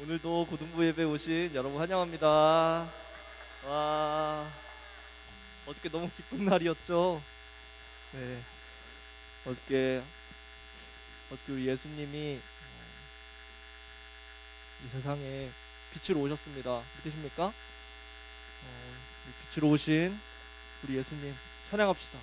오늘도 고등부 예배 오신 여러분 환영합니다. 와, 어저께 너무 기쁜 날이었죠. 네, 어저께 우리 예수님이 이 세상에 빛으로 오셨습니다. 믿으십니까? 빛으로 오신 우리 예수님 찬양합시다.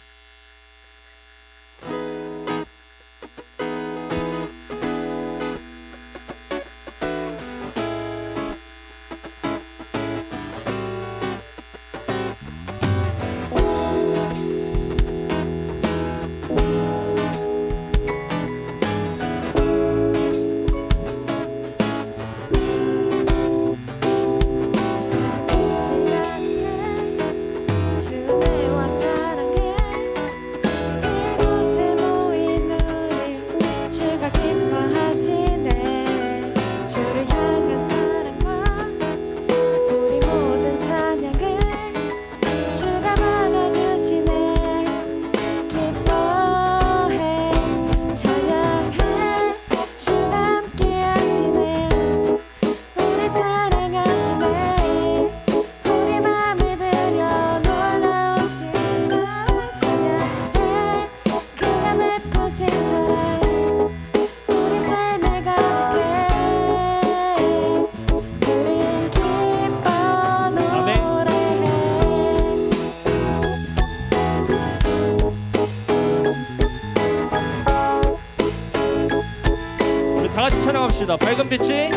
찬양합시다. 밝은 빛이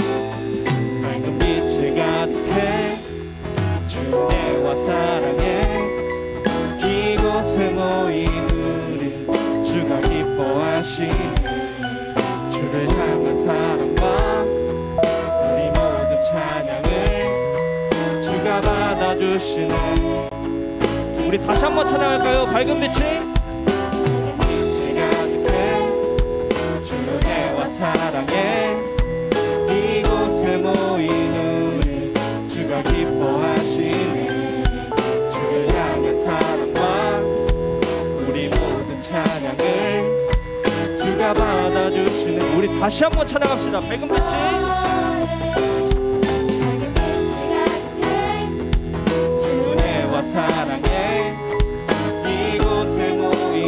가득해 주 은혜와 사랑에 이곳에 모인 우리 주가 기뻐하시니 주를 향한 사랑과 우리 모두 찬양을 주가 받아주시네. 우리 다시 한번 찬양할까요? 밝은 빛이 사랑해 이곳에 모인 우리 주가 기뻐하시니 주를 향한 사랑과 우리 모든 찬양을 주가 받아주시는. 우리 다시 한번 찬양합시다. 밝은 빛이 주 은혜와 사랑해 이곳에 모인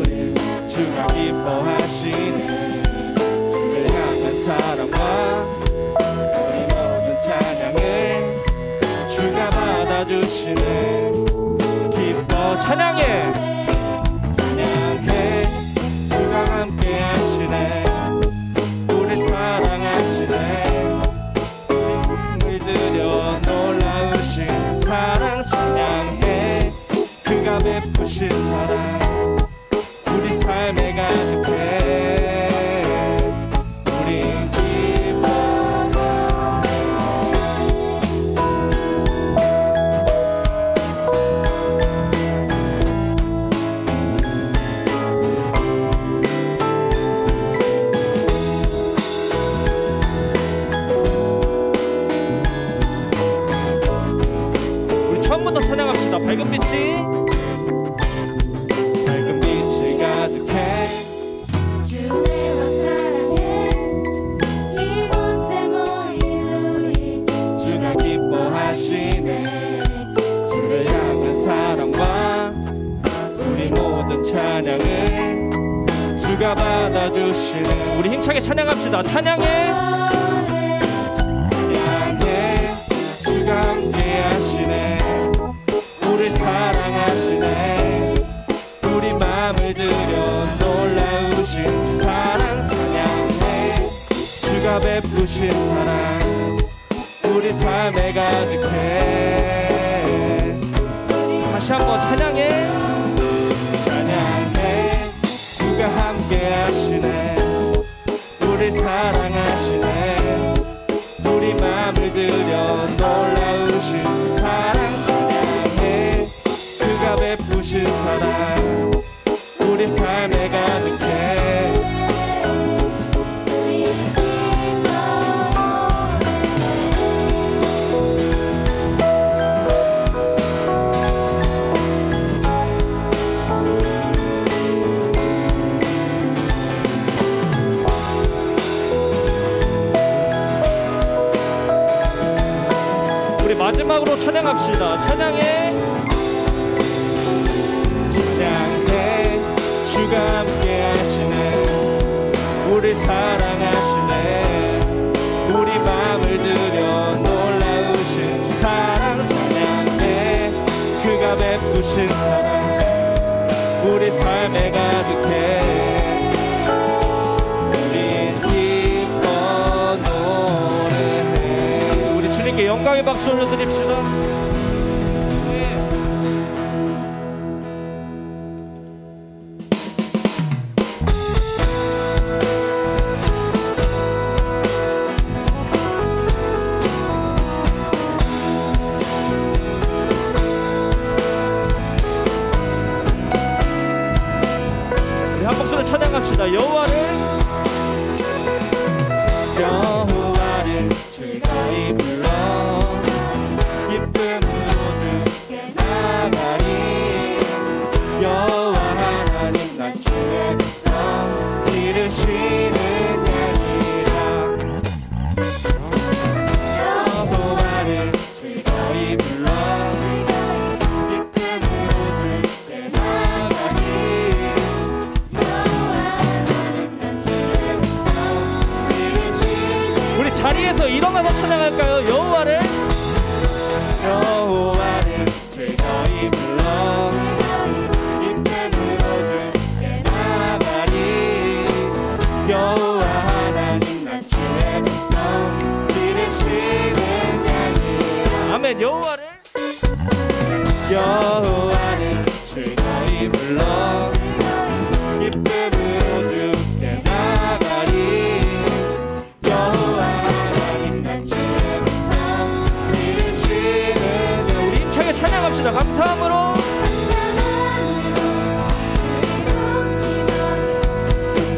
우리 주가 기뻐하시니 사랑과 우리 모든 찬양을 주가 받아주시네. 기뻐 찬양해 주가 함께 하시네. 우리 사랑하시네. 우리 들여 놀라우신 사랑 찬양해. 그가 베푸신 사랑 우리 삶에 가득해. 찬양합시다. 밝은 빛이 가득해 주 은혜와 사랑해 이곳에 모인 우리 주가 기뻐하시네. 주를 향한 사랑과 우리 모든 찬양을 주가 받아주시네. 우리 힘차게 찬양합시다. 찬양해 주가 함께 하시네. 우리 사랑하시네. 우리 맘을 들여 놀라우신 사랑 찬양해. 주가 베푸신 사랑 우리 삶에 가득해. 다시 한번 찬양해 주가 함께 하시네. 우리 사랑하시네. 우리 맘을 들여 놀라우신 사랑 찬양해. 그가 베푸신 사랑 우리 삶에 가득해. 마지막으로 찬양합시다. 찬양해 주가 함께 하시네. 우리 사랑하시네. 우리 마음을 들여 놀라우신 주 사랑 찬양해. 그가 베푸신 사랑 우리 삶에 가득해. 우린 기뻐 노래해. 우리 주님께 영광의 박수 올려드립시다. 찬양합시다. 여호와를 즐거이 불러 기쁨으로 주께 나가리. 여호와 하나님 난 주의 백성 기르시는 양이라. 여호와를 즐거이 불러 자리에서 일어나서 찬양할까요? 여호와를 즐거이 불러 기쁨으로 주께 나가리. 여호와 하나님 난 주의 백성 기르시는 양이라. 아멘. 여호와를 즐거이 불러 기쁨으로 주께 나가리. 우리 힘차게 찬양합시다. 감사함으로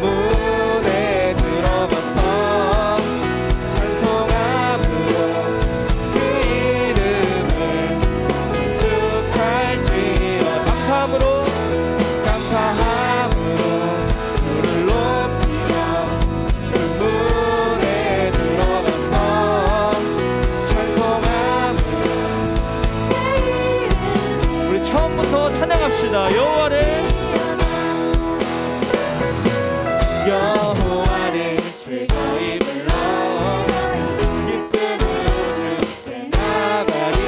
문에 들어가서 찬송함으로 그 이름을 축할지어. 감사함으로 주를 높이며 그 문에 들어가서 처음부터 찬양합시다. 여호와를 즐거이 불러 기쁨으로 주께 나가리.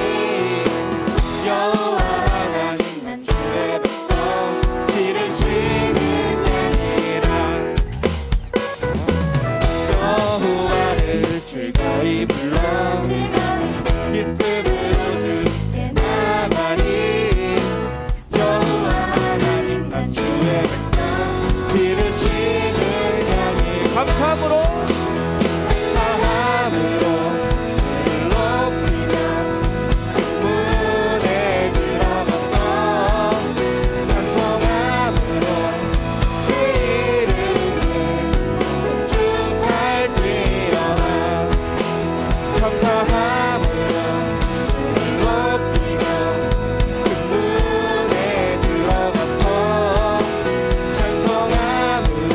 여호와 하나님 난 주의 백성 기르시는 양이라. 여호와를 즐거이 불러 기쁨으로 주께 나가리. 감사함으로 주를 높이며 문에 들어가서 찬송함으로 그 이름을 축할지어다. 감사함으로 주를 높이며 그 문에 들어가서 찬송함으로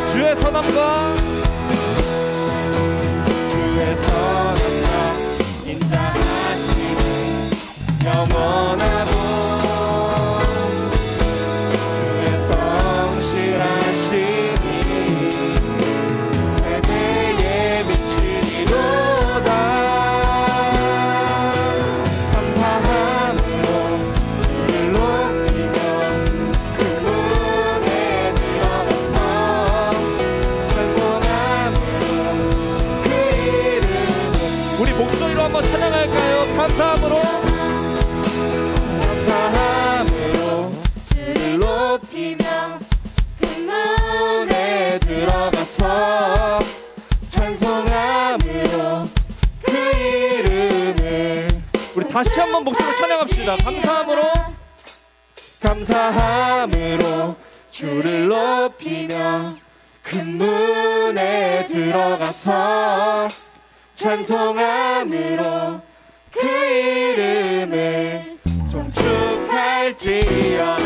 주의 선함과 인자하심이 영원하고 주의 성실하심이 대대에 미치리로다. 감사함으로 주를 높이며 그 문에 들어가서 우리 목소리로 한번 찬양할까요? 감사함으로 주를 높이며 그 문에 들어가서 찬송함으로 그 이름을. 우리 다시 한번 목소리로 찬양합시다. 감사함으로 주를 높이며 그 문에 들어가서 찬송함으로 그 이름을 송축할지어다.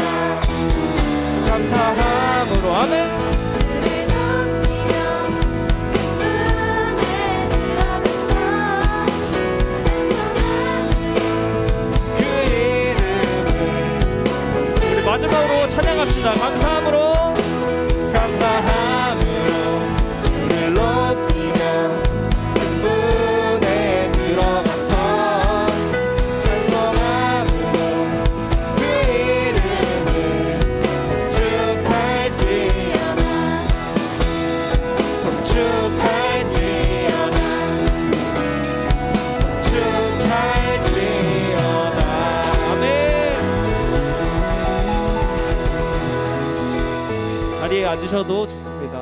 감사함으로 아멘. 주를 높이며 그 고백합시다. 감사함으로 주를 높이며 문에 들어가서 찬송함으로 그 이름을 송축할지어다. 송축할지어다. 송축할지어다. 아멘. 자리에 앉으셔도 좋습니다.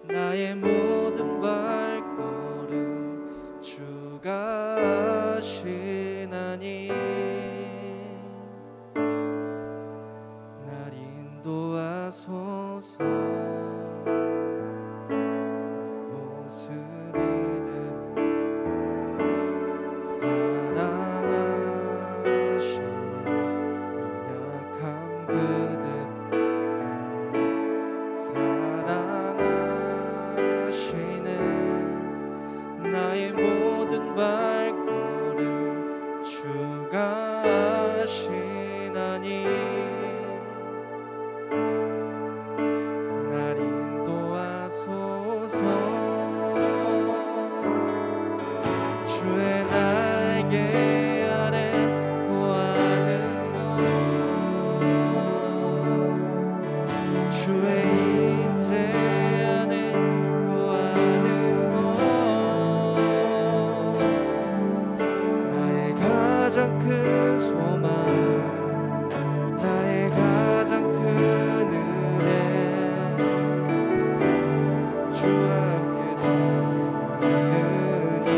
나의 모든 발걸음 주가 아시나니 날 인도하소서. 모습 믿음 사랑하시는 연약함 그대 나의 모든 발걸음 주가 아시나니 날 인도하소서. 주의 날개 아래 거하는 것 주의 임재 안에 거하는 것 나의 가장 큰 소망 나의 가장 큰 은혜 주와 함께 동행하느니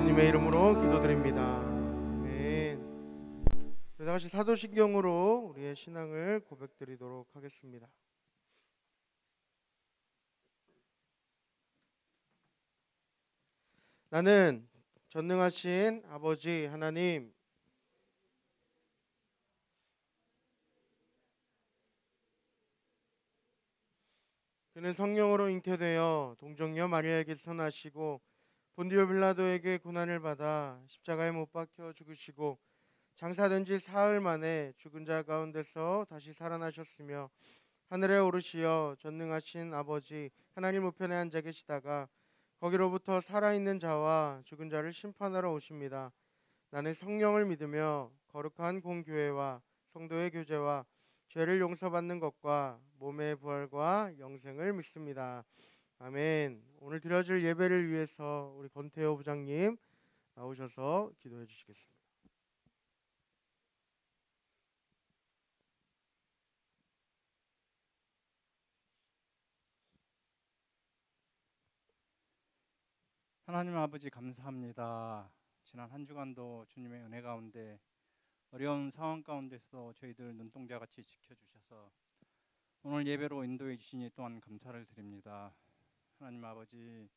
예수님의 이름으로 기도드립니다. 아멘. 다 같이 사도신경으로 우리의 신앙을 고백드리도록 하겠습니다. 나는 전능하신 아버지 하나님, 그는 성령으로 잉태되어 동정녀 마리아에게서 나시고 본디오 빌라도에게 고난을 받아 십자가에 못 박혀 죽으시고 장사된 지 사흘 만에 죽은 자 가운데서 다시 살아나셨으며 하늘에 오르시어 전능하신 아버지 하나님 우편에 앉아 계시다가 거기로부터 살아있는 자와 죽은 자를 심판하러 오십니다. 나는 성령을 믿으며 거룩한 공교회와 성도의 교제와 죄를 용서받는 것과 몸의 부활과 영생을 믿습니다. 아멘. 오늘 드려질 예배를 위해서 우리 권태호 부장님 나오셔서 기도해 주시겠습니다. 하나님 아버지 감사합니다. 지난 한 주간도 주님의 은혜 가운데 어려운 상황 가운데서 저희들 눈동자같이 지켜주셔서 오늘 예배로 인도해 주시니 또한 감사를 드립니다. 하나님 아버지,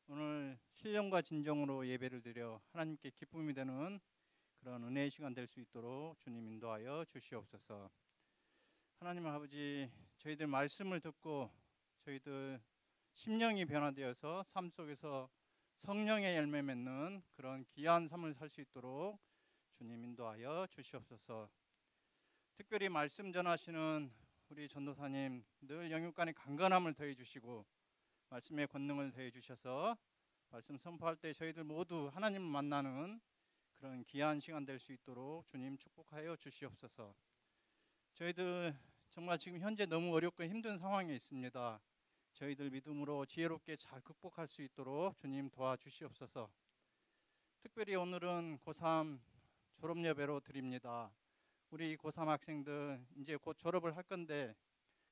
오늘 신령과 진정으로 예배를 드려 하나님께 기쁨이 되는 그런 은혜의 시간 될 수 있도록 주님 인도하여 주시옵소서. 하나님 아버지, 저희들 말씀을 듣고 저희들 심령이 변화되어서 삶 속에서 성령의 열매 맺는 그런 귀한 삶을 살 수 있도록 주님 인도하여 주시옵소서. 특별히 말씀 전하시는 우리 전도사님 늘 영육간의 강건함을 더해 주시고 말씀의 권능을 더해 주셔서 말씀 선포할 때 저희들 모두 하나님을 만나는 그런 귀한 시간 될 수 있도록 주님 축복하여 주시옵소서. 저희들 정말 지금 현재 너무 어렵고 힘든 상황에 있습니다. 저희들 믿음으로 지혜롭게 잘 극복할 수 있도록 주님 도와주시옵소서. 특별히 오늘은 고3 졸업예배로 드립니다. 우리 고3 학생들 이제 곧 졸업을 할 건데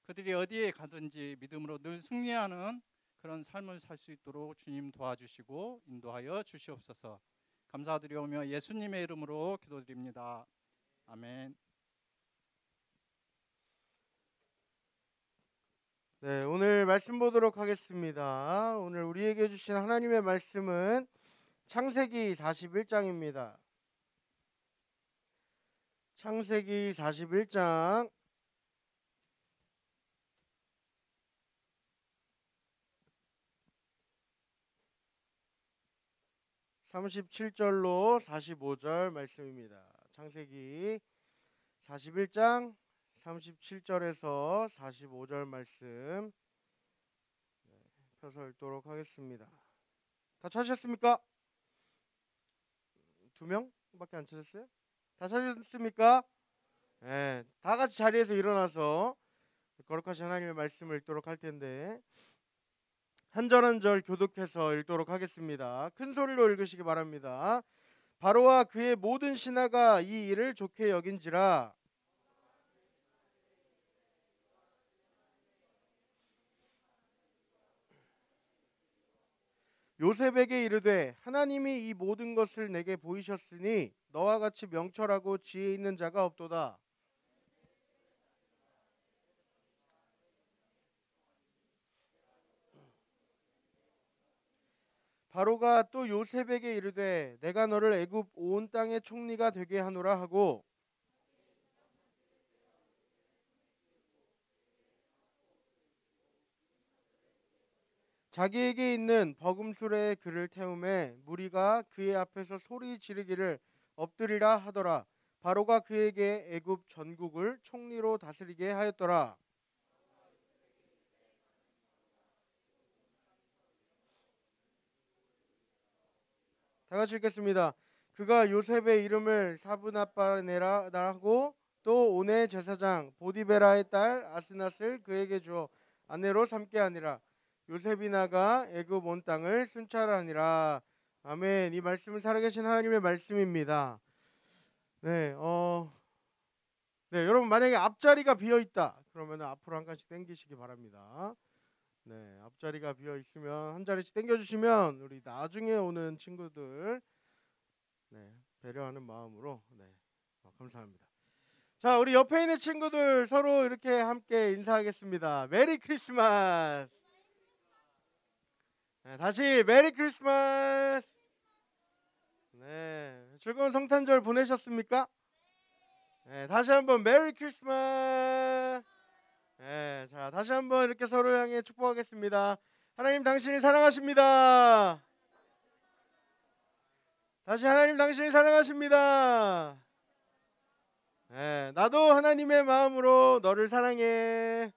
그들이 어디에 가든지 믿음으로 늘 승리하는 그런 삶을 살 수 있도록 주님 도와주시고 인도하여 주시옵소서. 감사드리오며 예수님의 이름으로 기도드립니다. 아멘. 네, 오늘 말씀 보도록 하겠습니다. 오늘 우리에게 주신 하나님의 말씀은 창세기 41장입니다. 창세기 41장 37절로 45절 말씀입니다. 창세기 41장 37절에서 45절 말씀 펴서 읽도록 하겠습니다. 다 찾으셨습니까? 2명밖에 안 찾았어요? 다 찾으셨습니까? 네, 다 같이 자리에서 일어나서 거룩하신 하나님의 말씀을 읽도록 할 텐데 한 절 한 절 교독해서 읽도록 하겠습니다. 큰 소리로 읽으시기 바랍니다. 바로와 그의 모든 신하가 이 일을 좋게 여긴지라 요셉에게 이르되 하나님이 이 모든 것을 내게 보이셨으니 너와 같이 명철하고 지혜 있는 자가 없도다. 바로가 또 요셉에게 이르되 내가 너를 애굽 온 땅의 총리가 되게 하노라 하고 자기에게 있는 버금술에 그를 태우매 무리가 그의 앞에서 소리 지르기를 엎드리라 하더라. 바로가 그에게 애굽 전국을 총리로 다스리게 하였더라. 다 같이 읽겠습니다. 그가 요셉의 이름을 사브나빠네라 하고 또 온의 제사장 보디베라의 딸 아스낫을 그에게 주어 아내로 삼게 하니라. 요셉이 나가 애굽 온 땅을 순찰하니라. 아멘. 이 말씀은 살아계신 하나님의 말씀입니다. 네, 여러분 만약에 앞자리가 비어 있다 그러면 앞으로 한 칸씩 당기시기 바랍니다. 네, 앞자리가 비어 있으면 한 자리씩 당겨주시면 우리 나중에 오는 친구들 네, 배려하는 마음으로 네, 감사합니다. 자, 우리 옆에 있는 친구들 서로 이렇게 함께 인사하겠습니다. 메리 크리스마스. 네, 다시 메리 크리스마스. 네, 즐거운 성탄절 보내셨습니까? 네, 다시 한번 메리 크리스마스. 네, 자, 다시 한번 이렇게 서로 향해 축복하겠습니다. 하나님 당신을 사랑하십니다. 다시 하나님 당신을 사랑하십니다. 네, 나도 하나님의 마음으로 너를 사랑해.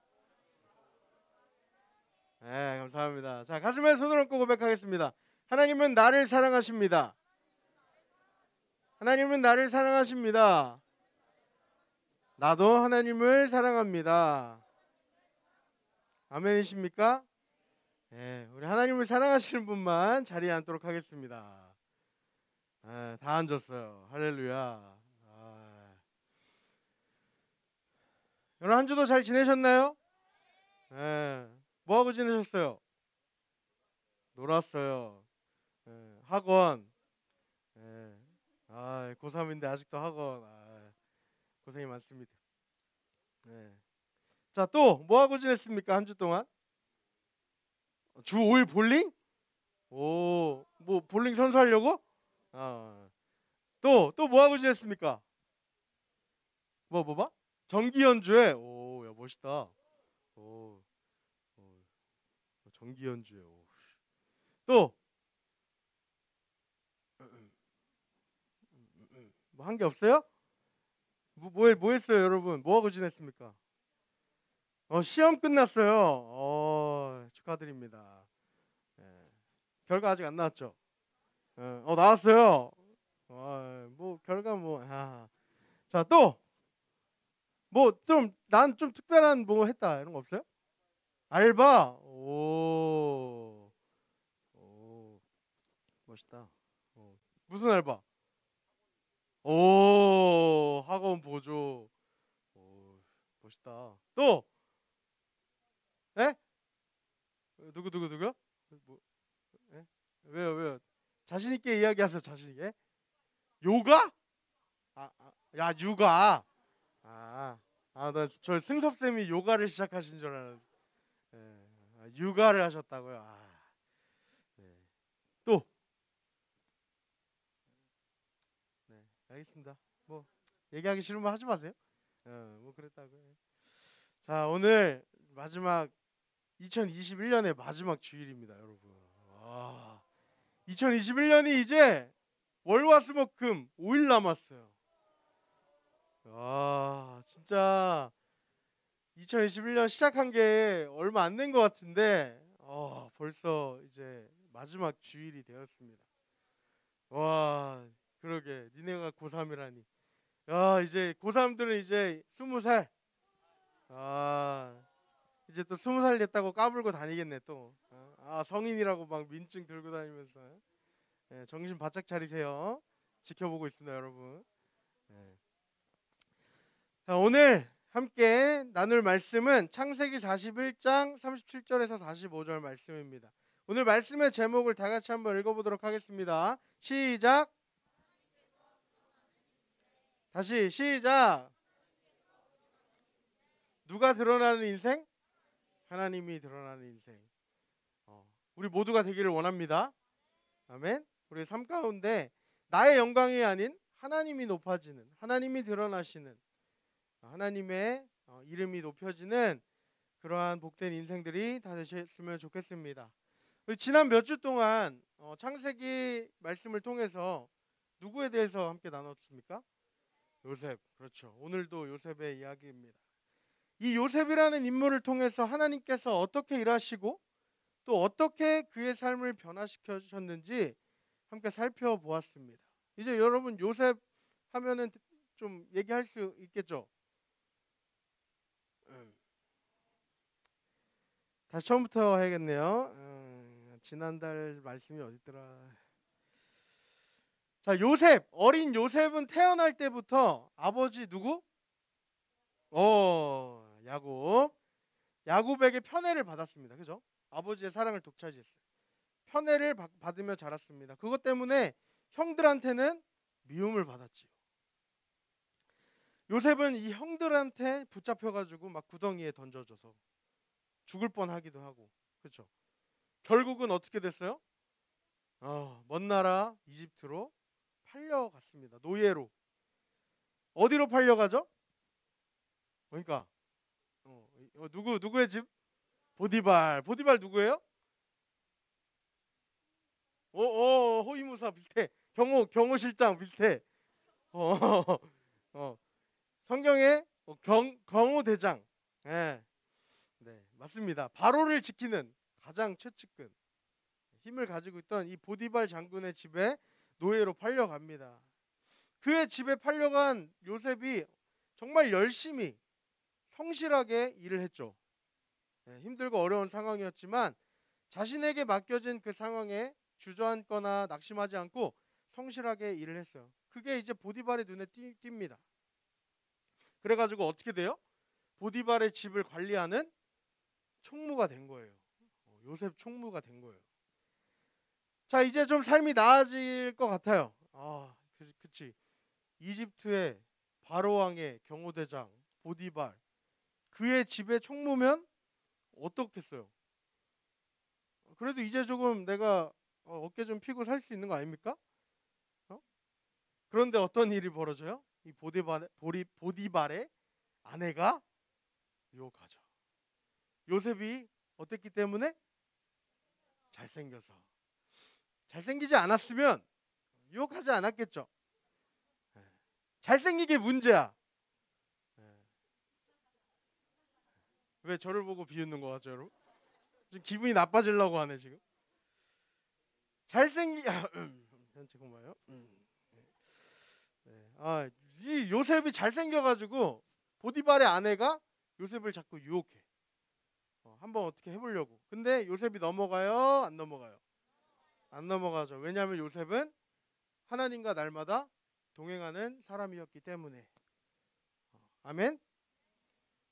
네, 감사합니다. 자, 가슴에 손을 얹고 고백하겠습니다. 하나님은 나를 사랑하십니다. 하나님은 나를 사랑하십니다. 나도 하나님을 사랑합니다. 아멘이십니까? 네, 우리 하나님을 사랑하시는 분만 자리에 앉도록 하겠습니다. 네, 다 앉았어요. 할렐루야. 여러분 한 주도 잘 지내셨나요? 네, 뭐하고 지내셨어요? 놀았어요. 네, 학원. 네, 고3인데 아직도 학원. 고생이 많습니다. 네. 자, 또 뭐하고 지냈습니까? 한 주 동안? 주 5일 볼링? 오, 뭐 볼링 선수 하려고? 또 뭐하고 지냈습니까? 뭐 봐? 정기 연주회. 오, 야 멋있다. 오, 정기 연주회. 또 뭐 한 게 없어요? 뭐 했어요, 여러분? 뭐 하고 지냈습니까? 시험 끝났어요. 축하드립니다. 결과 아직 안 나왔죠? 나왔어요. 뭐 결과 뭐. 자, 또 뭐 난 좀 특별한 뭐 했다 이런 거 없어요? 알바. 오, 멋있다. 무슨 알바? 오, 학원 보조. 오, 멋있다. 또? 에? 누구요? 뭐, 왜요? 자신 있게 이야기하세요. 자신 있게. 요가? 야, 육아. 나 저 승섭 쌤이 요가를 시작하신 줄 알았는데. 육아를 하셨다고요. 네. 또? 네, 알겠습니다. 뭐 얘기하기 싫으면 하지 마세요. 뭐 그랬다고요. 자, 오늘 마지막 2021년의 마지막 주일입니다, 여러분. 2021년이 이제 월화수목금 5일 남았어요. 진짜 2021년 시작한 게 얼마 안 된 것 같은데 벌써 이제 마지막 주일이 되었습니다. 와, 그러게 니네가 고3이라니. 이제 고3들은 이제 20살. 이제 또 20살 됐다고 까불고 다니겠네 또. 성인이라고 막 민증 들고 다니면서. 네, 정신 바짝 차리세요. 지켜보고 있습니다, 여러분. 네. 자, 오늘 함께 나눌 말씀은 창세기 41장 37절에서 45절 말씀입니다. 오늘 말씀의 제목을 다 같이 한번 읽어보도록 하겠습니다. 시작. 다시 시작. 누가 드러나는 인생? 하나님이 드러나는 인생. 우리 모두가 되기를 원합니다. 아멘. 우리 삶 가운데 나의 영광이 아닌 하나님이 높아지는, 하나님이 드러나시는, 하나님의 이름이 높여지는 그러한 복된 인생들이 다 되셨으면 좋겠습니다. 우리 지난 몇 주 동안 창세기 말씀을 통해서 누구에 대해서 함께 나눴습니까? 요셉. 그렇죠. 오늘도 요셉의 이야기입니다. 이 요셉이라는 인물을 통해서 하나님께서 어떻게 일하시고 또 어떻게 그의 삶을 변화시켜 주셨는지 함께 살펴보았습니다. 이제 여러분 요셉 하면은 좀 얘기할 수 있겠죠? 다시 처음부터 해야겠네요. 지난달 말씀이 어딨더라. 자, 요셉, 어린 요셉은 태어날 때부터 아버지 누구? 야곱. 야곱에게 편애를 받았습니다. 그죠? 아버지의 사랑을 독차지했어요. 편애를 받으며 자랐습니다. 그것 때문에 형들한테는 미움을 받았지요. 요셉은 이 형들한테 붙잡혀가지고 막 구덩이에 던져져서 죽을 뻔하기도 하고, 그렇죠. 결국은 어떻게 됐어요? 먼 나라 이집트로 팔려갔습니다. 노예로. 어디로 팔려가죠? 그러니까 누구의 집? 보디발. 보디발 누구예요? 호위무사 비슷해. 경호실장 비슷해. 성경에 경호대장. 네, 맞습니다. 바로를 지키는 가장 최측근 힘을 가지고 있던 이 보디발 장군의 집에 노예로 팔려갑니다. 그의 집에 팔려간 요셉이 정말 열심히 성실하게 일을 했죠. 힘들고 어려운 상황이었지만 자신에게 맡겨진 그 상황에 주저앉거나 낙심하지 않고 성실하게 일을 했어요. 그게 이제 보디발의 눈에 띕니다. 그래가지고 어떻게 돼요? 보디발의 집을 관리하는 총무가 된 거예요. 요셉 총무가 된 거예요. 자, 이제 좀 삶이 나아질 것 같아요. 그치. 이집트의 바로왕의 경호대장 보디발, 그의 집에 총무면 어떻겠어요? 그래도 이제 조금 내가 어깨 좀 피고 살 수 있는 거 아닙니까? 그런데 어떤 일이 벌어져요? 이 보디발의 아내가 유혹하죠. 요셉이 어땠기 때문에? 잘생겨서. 잘생기지 않았으면 유혹하지 않았겠죠. 잘생기게 문제야. 왜 저를 보고 비웃는 거 같죠, 여러분? 지금 기분이 나빠지려고 하네 지금. 잠깐만요. 이 요셉이 잘생겨가지고 보디발의 아내가 요셉을 자꾸 유혹해. 한번 어떻게 해보려고. 근데 요셉이 넘어가요? 안 넘어가요? 안 넘어가죠. 왜냐하면 요셉은 하나님과 날마다 동행하는 사람이었기 때문에. 아멘.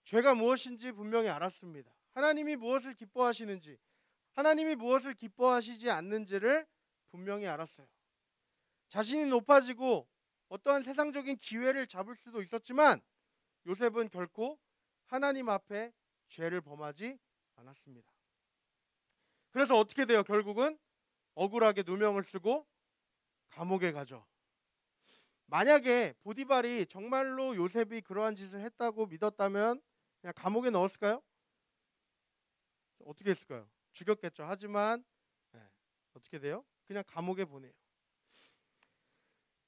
죄가 무엇인지 분명히 알았습니다. 하나님이 무엇을 기뻐하시는지, 하나님이 무엇을 기뻐하시지 않는지를 분명히 알았어요. 자신이 높아지고 어떠한 세상적인 기회를 잡을 수도 있었지만 요셉은 결코 하나님 앞에 죄를 범하지 않았습니다. 그래서 어떻게 돼요? 결국은 억울하게 누명을 쓰고 감옥에 가죠. 만약에 보디발이 정말로 요셉이 그러한 짓을 했다고 믿었다면 그냥 감옥에 넣었을까요? 어떻게 했을까요? 죽였겠죠. 하지만 어떻게 돼요? 그냥 감옥에 보내요.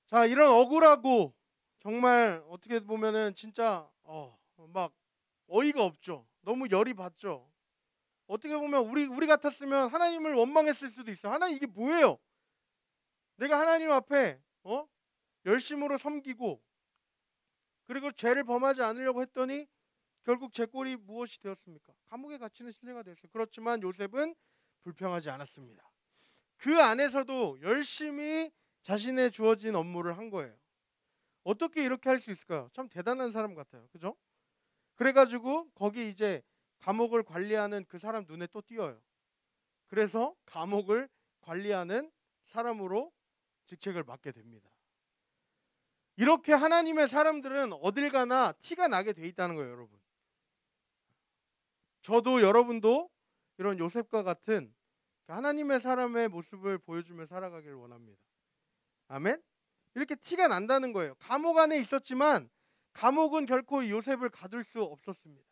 자, 이런 억울하고 정말 어떻게 보면은 진짜 막 어이가 없죠. 너무 열이 받죠. 어떻게 보면 우리 같았으면 하나님을 원망했을 수도 있어. 하나님 이게 뭐예요? 내가 하나님 앞에 열심으로 섬기고 그리고 죄를 범하지 않으려고 했더니 결국 제 꼴이 무엇이 되었습니까? 감옥에 갇히는 신세가 되었어요. 그렇지만 요셉은 불평하지 않았습니다. 그 안에서도 열심히 자신의 주어진 업무를 한 거예요. 어떻게 이렇게 할 수 있을까요? 참 대단한 사람 같아요. 그죠? 그래가지고 거기 이제 감옥을 관리하는 그 사람 눈에 또 띄어요. 그래서 감옥을 관리하는 사람으로 직책을 맡게 됩니다. 이렇게 하나님의 사람들은 어딜 가나 티가 나게 돼 있다는 거예요, 여러분. 저도 여러분도 이런 요셉과 같은 하나님의 사람의 모습을 보여주며 살아가기를 원합니다. 아멘? 이렇게 티가 난다는 거예요. 감옥 안에 있었지만 감옥은 결코 요셉을 가둘 수 없었습니다.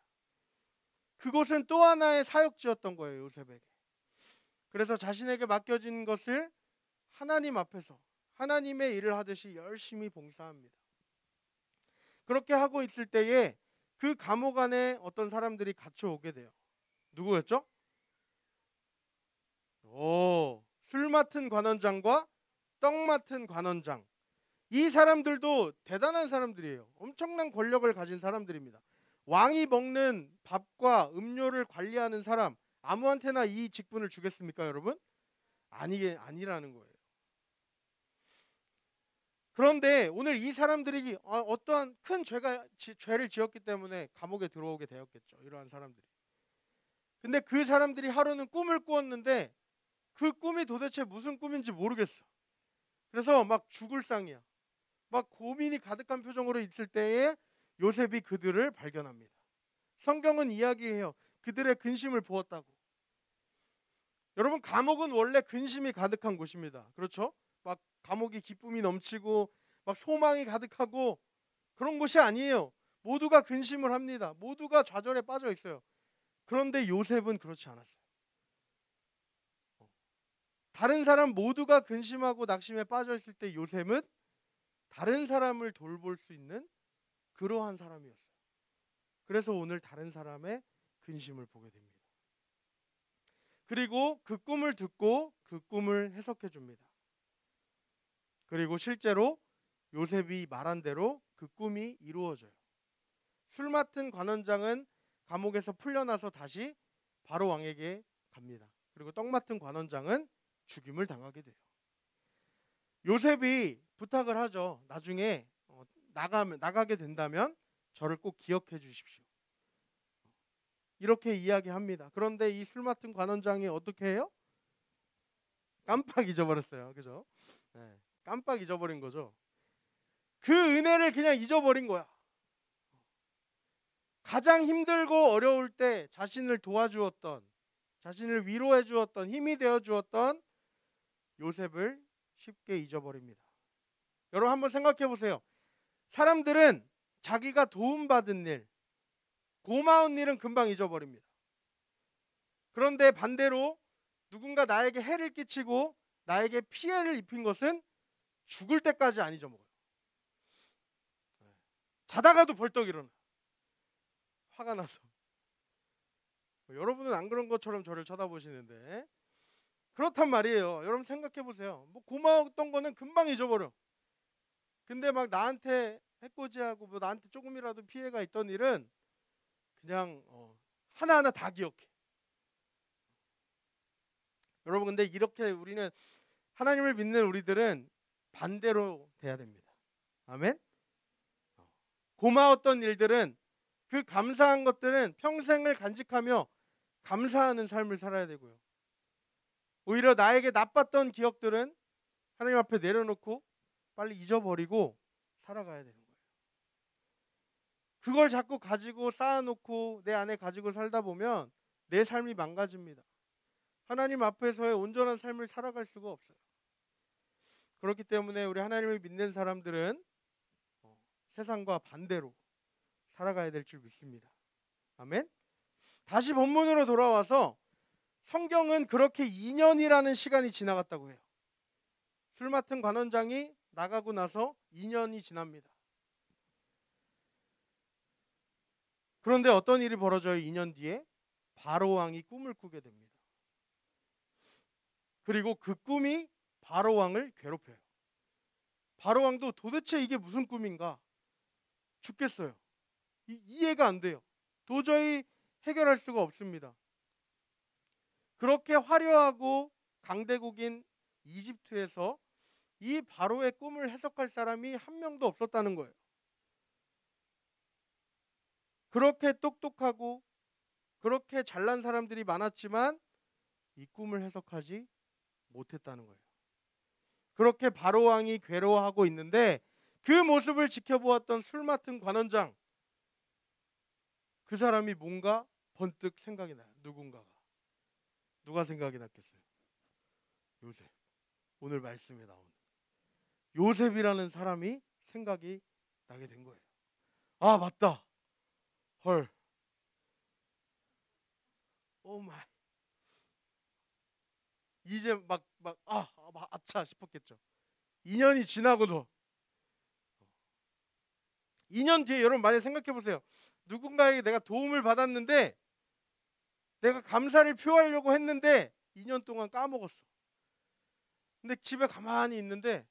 그곳은 또 하나의 사역지였던 거예요, 요셉에게. 그래서 자신에게 맡겨진 것을 하나님 앞에서 하나님의 일을 하듯이 열심히 봉사합니다. 그렇게 하고 있을 때에 그 감옥 안에 어떤 사람들이 갇혀오게 돼요. 누구였죠? 술 맡은 관원장과 떡 맡은 관원장. 이 사람들도 대단한 사람들이에요. 엄청난 권력을 가진 사람들입니다. 왕이 먹는 밥과 음료를 관리하는 사람, 아무한테나 이 직분을 주겠습니까, 여러분? 아니라는 거예요. 그런데 오늘 이 사람들이 어떠한 큰 죄를 지었기 때문에 감옥에 들어오게 되었겠죠. 이러한 사람들이. 근데 그 사람들이 하루는 꿈을 꾸었는데 그 꿈이 도대체 무슨 꿈인지 모르겠어. 그래서 막 죽을 상이야. 막 고민이 가득한 표정으로 있을 때에 요셉이 그들을 발견합니다. 성경은 이야기해요. 그들의 근심을 보았다고. 여러분, 감옥은 원래 근심이 가득한 곳입니다. 그렇죠? 막 감옥이 기쁨이 넘치고 막 소망이 가득하고 그런 곳이 아니에요. 모두가 근심을 합니다. 모두가 좌절에 빠져 있어요. 그런데 요셉은 그렇지 않았어요. 다른 사람 모두가 근심하고 낙심에 빠져 있을 때 요셉은 다른 사람을 돌볼 수 있는 그러한 사람이었어요. 그래서 오늘 다른 사람의 근심을 보게 됩니다. 그리고 그 꿈을 듣고 그 꿈을 해석해 줍니다. 그리고 실제로 요셉이 말한 대로 그 꿈이 이루어져요. 술 맡은 관원장은 감옥에서 풀려나서 다시 바로 왕에게 갑니다. 그리고 떡 맡은 관원장은 죽임을 당하게 돼요. 요셉이 부탁을 하죠. 나중에 나가게 된다면 저를 꼭 기억해 주십시오. 이렇게 이야기합니다. 그런데 이 술 맡은 관원장이 어떻게 해요? 깜빡 잊어버렸어요. 그죠? 네, 깜빡 잊어버린 거죠. 그 은혜를 그냥 잊어버린 거야. 가장 힘들고 어려울 때 자신을 도와주었던, 자신을 위로해 주었던, 힘이 되어 주었던 요셉을 쉽게 잊어버립니다. 여러분 한번 생각해 보세요. 사람들은 자기가 도움받은 일, 고마운 일은 금방 잊어버립니다. 그런데 반대로 누군가 나에게 해를 끼치고 나에게 피해를 입힌 것은 죽을 때까지 안 잊어먹어요. 자다가도 벌떡 일어나. 화가 나서. 여러분은 안 그런 것처럼 저를 쳐다보시는데 그렇단 말이에요. 여러분 생각해 보세요. 뭐 고마웠던 거는 금방 잊어버려. 근데 막 나한테 해코지하고 뭐 나한테 조금이라도 피해가 있던 일은 그냥 하나하나 다 기억해. 여러분 근데 이렇게 우리는 하나님을 믿는 우리들은 반대로 돼야 됩니다. 아멘. 고마웠던 일들은 그 감사한 것들은 평생을 간직하며 감사하는 삶을 살아야 되고요. 오히려 나에게 나빴던 기억들은 하나님 앞에 내려놓고 빨리 잊어버리고 살아가야 되는 거예요. 그걸 자꾸 가지고 쌓아놓고 내 안에 가지고 살다 보면 내 삶이 망가집니다. 하나님 앞에서의 온전한 삶을 살아갈 수가 없어요. 그렇기 때문에 우리 하나님을 믿는 사람들은 세상과 반대로 살아가야 될 줄 믿습니다. 아멘. 다시 본문으로 돌아와서 성경은 그렇게 2년이라는 시간이 지나갔다고 해요. 술 맡은 관원장이 나가고 나서 2년이 지납니다. 그런데 어떤 일이 벌어져요? 2년 뒤에 바로 왕이 꿈을 꾸게 됩니다. 그리고 그 꿈이 바로 왕을 괴롭혀요. 바로 왕도 도대체 이게 무슨 꿈인가? 죽겠어요. 이해가 안 돼요. 도저히 해결할 수가 없습니다. 그렇게 화려하고 강대국인 이집트에서 이 바로의 꿈을 해석할 사람이 한 명도 없었다는 거예요. 그렇게 똑똑하고 그렇게 잘난 사람들이 많았지만 이 꿈을 해석하지 못했다는 거예요. 그렇게 바로 왕이 괴로워하고 있는데 그 모습을 지켜보았던 술 맡은 관원장, 그 사람이 뭔가 번뜩 생각이 나요. 누가 생각이 났겠어요? 요셉. 오늘 말씀에 나오는 요셉이라는 사람이 생각이 나게 된 거예요. 아 맞다. 헐. 오 마이. 이제 아차 싶었겠죠. 2년이 지나고도 2년 뒤에 여러분 많이 생각해 보세요. 누군가에게 내가 도움을 받았는데 내가 감사를 표하려고 했는데 2년 동안 까먹었어. 근데 집에 가만히 있는데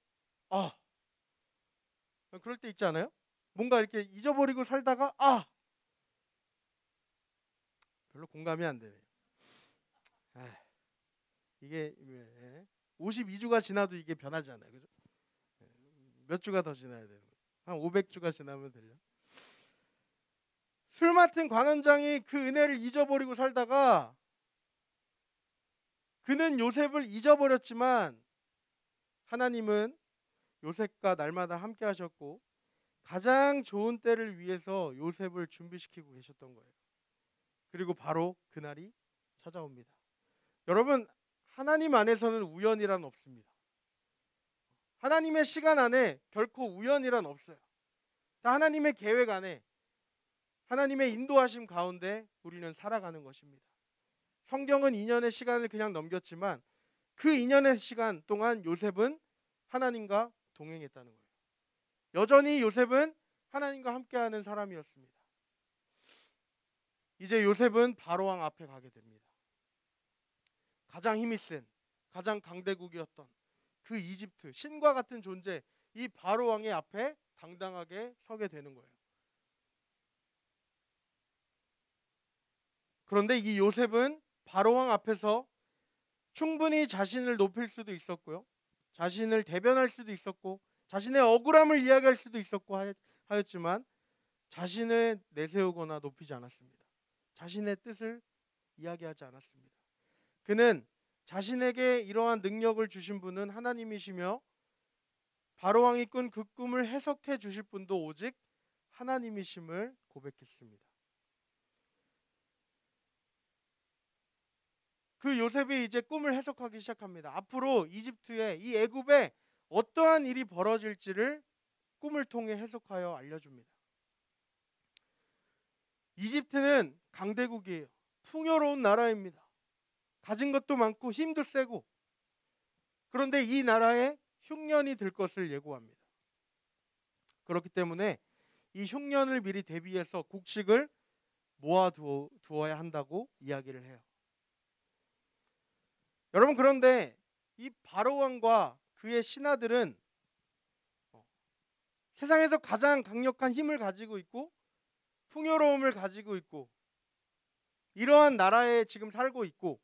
그럴 때 있지 않아요? 뭔가 이렇게 잊어버리고 살다가 별로 공감이 안 되네요. 이게 52주가 지나도 이게 변하지 않아요. 그죠? 몇 주가 더 지나야 돼요. 한 500주가 지나면 되려. 술 맡은 관원장이 그 은혜를 잊어버리고 살다가 그는 요셉을 잊어버렸지만 하나님은 요셉과 날마다 함께 하셨고 가장 좋은 때를 위해서 요셉을 준비시키고 계셨던 거예요. 그리고 바로 그날이 찾아옵니다. 여러분, 하나님 안에서는 우연이란 없습니다. 하나님의 시간 안에 결코 우연이란 없어요. 다 하나님의 계획 안에, 하나님의 인도하심 가운데 우리는 살아가는 것입니다. 성경은 2년의 시간을 그냥 넘겼지만 그 2년의 시간 동안 요셉은 하나님과 동행했다는 거예요. 여전히 요셉은 하나님과 함께하는 사람이었습니다. 이제 요셉은 바로왕 앞에 가게 됩니다. 가장 힘이 센, 가장 강대국이었던 그 이집트, 신과 같은 존재, 이 바로왕의 앞에 당당하게 서게 되는 거예요. 그런데 이 요셉은 바로왕 앞에서 충분히 자신을 높일 수도 있었고요, 자신을 대변할 수도 있었고, 자신의 억울함을 이야기할 수도 있었고 하였지만 자신을 내세우거나 높이지 않았습니다. 자신의 뜻을 이야기하지 않았습니다. 그는 자신에게 이러한 능력을 주신 분은 하나님이시며 바로왕이 꾼 그 꿈을 해석해 주실 분도 오직 하나님이심을 고백했습니다. 그 요셉이 이제 꿈을 해석하기 시작합니다. 앞으로 이집트에, 이 애굽에 어떠한 일이 벌어질지를 꿈을 통해 해석하여 알려줍니다. 이집트는 강대국이에요. 풍요로운 나라입니다. 가진 것도 많고 힘도 세고, 그런데 이 나라에 흉년이 들 것을 예고합니다. 그렇기 때문에 이 흉년을 미리 대비해서 곡식을 모아두어야 한다고 이야기를 해요. 여러분, 그런데 이 바로왕과 그의 신하들은 세상에서 가장 강력한 힘을 가지고 있고 풍요로움을 가지고 있고 이러한 나라에 지금 살고 있고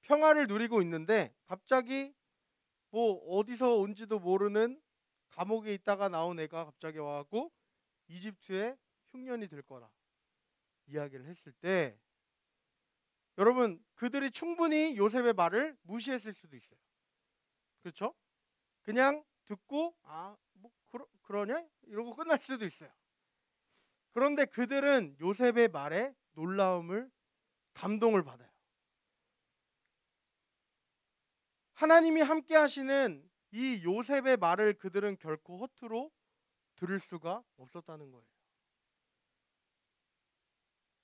평화를 누리고 있는데 갑자기 뭐 어디서 온지도 모르는 감옥에 있다가 나온 애가 갑자기 와갖고 이집트에 흉년이 들 거라 이야기를 했을 때, 여러분, 그들이 충분히 요셉의 말을 무시했을 수도 있어요. 그렇죠? 그냥 듣고 뭐 그러냐? 이러고 끝날 수도 있어요. 그런데 그들은 요셉의 말에 놀라움을, 감동을 받아요. 하나님이 함께 하시는 이 요셉의 말을 그들은 결코 허투루 들을 수가 없었다는 거예요.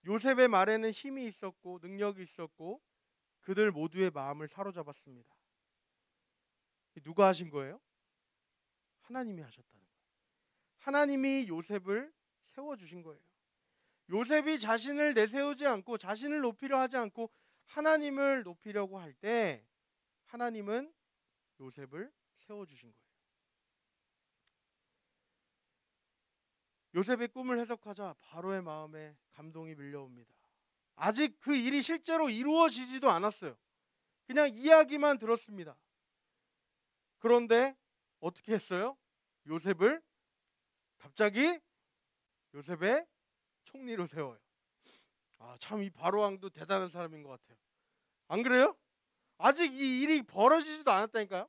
요셉의 말에는 힘이 있었고 능력이 있었고 그들 모두의 마음을 사로잡았습니다. 누가 하신 거예요? 하나님이 하셨다는 거예요. 하나님이 요셉을 세워주신 거예요. 요셉이 자신을 내세우지 않고 자신을 높이려 하지 않고 하나님을 높이려고 할 때 하나님은 요셉을 세워주신 거예요. 요셉의 꿈을 해석하자 바로의 마음에 감동이 밀려옵니다. 아직 그 일이 실제로 이루어지지도 않았어요. 그냥 이야기만 들었습니다. 그런데 어떻게 했어요? 요셉을 갑자기 요셉의 총리로 세워요. 참 이 바로왕도 대단한 사람인 것 같아요. 안 그래요? 아직 이 일이 벌어지지도 않았다니까요.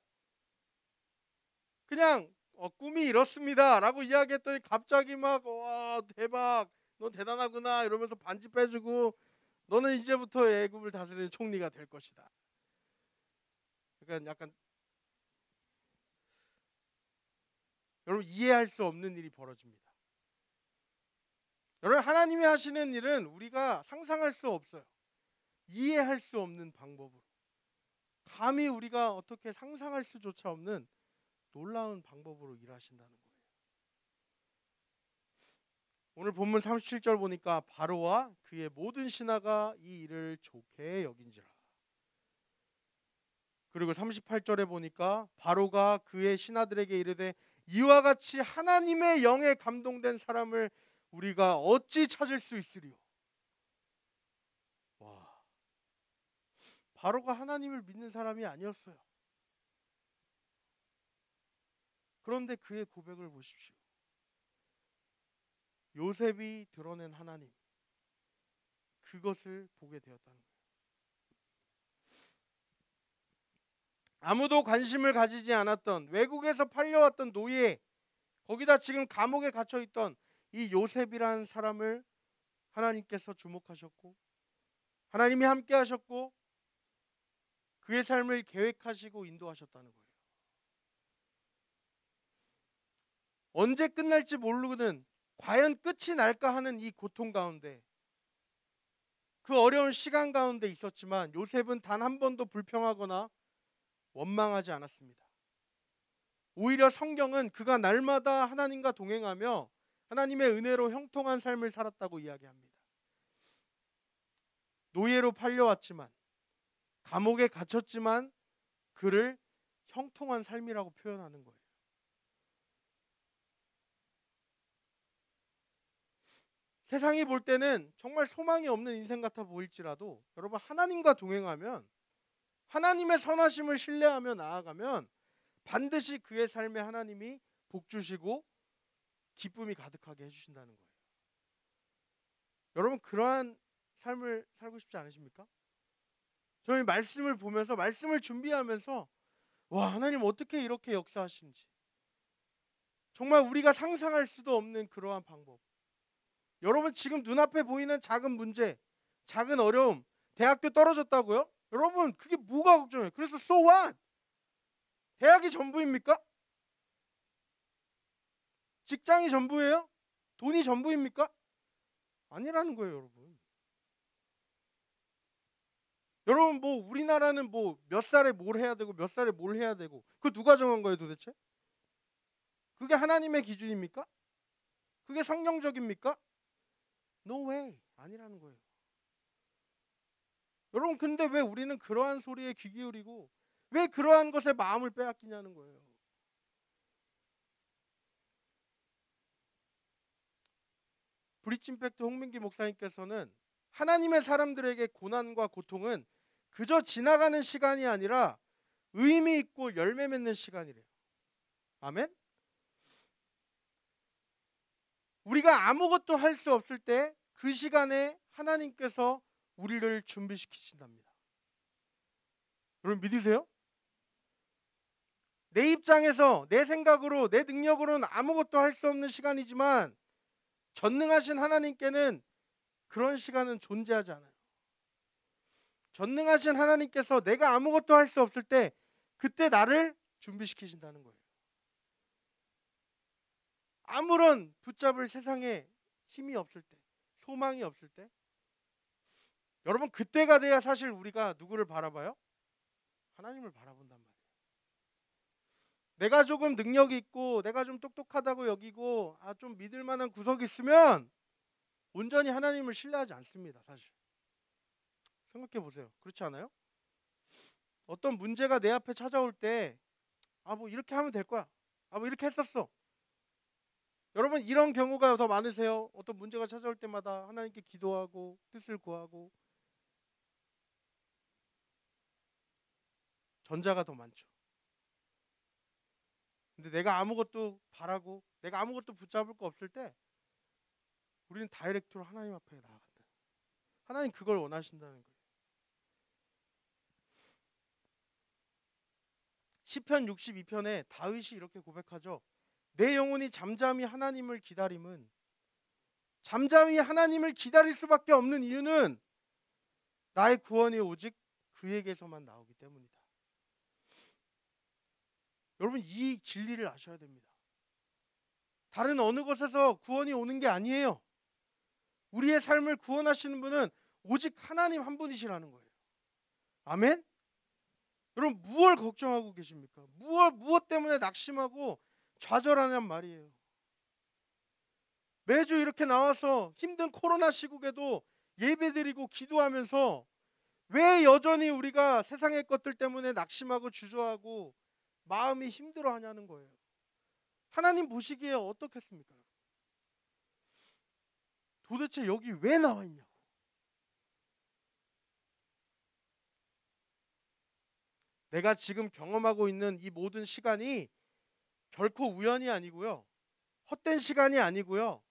그냥 꿈이 이렇습니다 라고 이야기했더니 갑자기 막 와 대박, 너 대단하구나 이러면서 반지 빼주고 너는 이제부터 애굽을 다스리는 총리가 될 것이다. 그러니까 약간 여러분, 이해할 수 없는 일이 벌어집니다. 여러분, 하나님이 하시는 일은 우리가 상상할 수 없어요. 이해할 수 없는 방법으로, 감히 우리가 어떻게 상상할 수조차 없는 놀라운 방법으로 일하신다는 거예요. 오늘 본문 37절 보니까 바로와 그의 모든 신하가 이 일을 좋게 여긴지라. 그리고 38절에 보니까 바로가 그의 신하들에게 이르되 이와 같이 하나님의 영에 감동된 사람을 우리가 어찌 찾을 수 있으리요. 와, 바로가 하나님을 믿는 사람이 아니었어요. 그런데 그의 고백을 보십시오. 요셉이 드러낸 하나님, 그것을 보게 되었다는 거예요. 아무도 관심을 가지지 않았던 외국에서 팔려왔던 노예, 거기다 지금 감옥에 갇혀 있던 이 요셉이라는 사람을 하나님께서 주목하셨고 하나님이 함께 하셨고 그의 삶을 계획하시고 인도하셨다는 거예요. 언제 끝날지 모르는, 과연 끝이 날까 하는 이 고통 가운데, 그 어려운 시간 가운데 있었지만 요셉은 단 한 번도 불평하거나 원망하지 않았습니다. 오히려 성경은 그가 날마다 하나님과 동행하며 하나님의 은혜로 형통한 삶을 살았다고 이야기합니다. 노예로 팔려왔지만, 감옥에 갇혔지만 그를 형통한 삶이라고 표현하는 거예요. 세상이 볼 때는 정말 소망이 없는 인생 같아 보일지라도 여러분, 하나님과 동행하면, 하나님의 선하심을 신뢰하며 나아가면 반드시 그의 삶에 하나님이 복 주시고 기쁨이 가득하게 해주신다는 거예요. 여러분, 그러한 삶을 살고 싶지 않으십니까? 저희 말씀을 보면서, 말씀을 준비하면서 와, 하나님 어떻게 이렇게 역사하시는지, 정말 우리가 상상할 수도 없는 그러한 방법. 여러분, 지금 눈앞에 보이는 작은 문제, 작은 어려움, 대학교 떨어졌다고요? 여러분, 그게 뭐가 걱정해요? 그래서 so what? 대학이 전부입니까? 직장이 전부예요? 돈이 전부입니까? 아니라는 거예요, 여러분. 여러분, 뭐 우리나라는 뭐 몇 살에 뭘 해야 되고 몇 살에 뭘 해야 되고, 그거 누가 정한 거예요 도대체? 그게 하나님의 기준입니까? 그게 성경적입니까? No way. 아니라는 거예요. 여러분, 근데 왜 우리는 그러한 소리에 귀 기울이고 왜 그러한 것에 마음을 빼앗기냐는 거예요. 브리치 임팩트 홍민기 목사님께서는 하나님의 사람들에게 고난과 고통은 그저 지나가는 시간이 아니라 의미 있고 열매 맺는 시간이래요. 아멘? 우리가 아무것도 할 수 없을 때 그 시간에 하나님께서 우리를 준비시키신답니다. 여러분, 믿으세요? 내 입장에서, 내 생각으로, 내 능력으로는 아무것도 할 수 없는 시간이지만 전능하신 하나님께는 그런 시간은 존재하지 않아요. 전능하신 하나님께서 내가 아무것도 할 수 없을 때 그때 나를 준비시키신다는 거예요. 아무런 붙잡을 세상에 힘이 없을 때, 소망이 없을 때, 여러분, 그때가 돼야 사실 우리가 누구를 바라봐요? 하나님을 바라본단 말이에요. 내가 조금 능력이 있고 내가 좀 똑똑하다고 여기고 좀 믿을 만한 구석이 있으면 온전히 하나님을 신뢰하지 않습니다. 사실 생각해 보세요. 그렇지 않아요? 어떤 문제가 내 앞에 찾아올 때 뭐 이렇게 하면 될 거야, 뭐 이렇게 했었어. 여러분, 이런 경우가 더 많으세요? 어떤 문제가 찾아올 때마다 하나님께 기도하고 뜻을 구하고. 전자가 더 많죠. 근데 내가 아무것도 바라고 내가 아무것도 붙잡을 거 없을 때 우리는 다이렉트로 하나님 앞에 나아간다. 하나님 그걸 원하신다는 거예요. 시편 62편에 다윗이 이렇게 고백하죠. 내 영혼이 잠잠히 하나님을 기다림은, 잠잠히 하나님을 기다릴 수밖에 없는 이유는 나의 구원이 오직 그에게서만 나오기 때문이다. 여러분, 이 진리를 아셔야 됩니다. 다른 어느 곳에서 구원이 오는 게 아니에요. 우리의 삶을 구원하시는 분은 오직 하나님 한 분이시라는 거예요. 아멘? 여러분, 무엇을 걱정하고 계십니까? 무엇 때문에 낙심하고 좌절하냔 말이에요. 매주 이렇게 나와서 힘든 코로나 시국에도 예배드리고 기도하면서 왜 여전히 우리가 세상의 것들 때문에 낙심하고 주저하고 마음이 힘들어하냐는 거예요. 하나님 보시기에 어떻겠습니까? 도대체 여기 왜 나와 있냐고. 내가 지금 경험하고 있는 이 모든 시간이 결코 우연이 아니고요, 헛된 시간이 아니고요,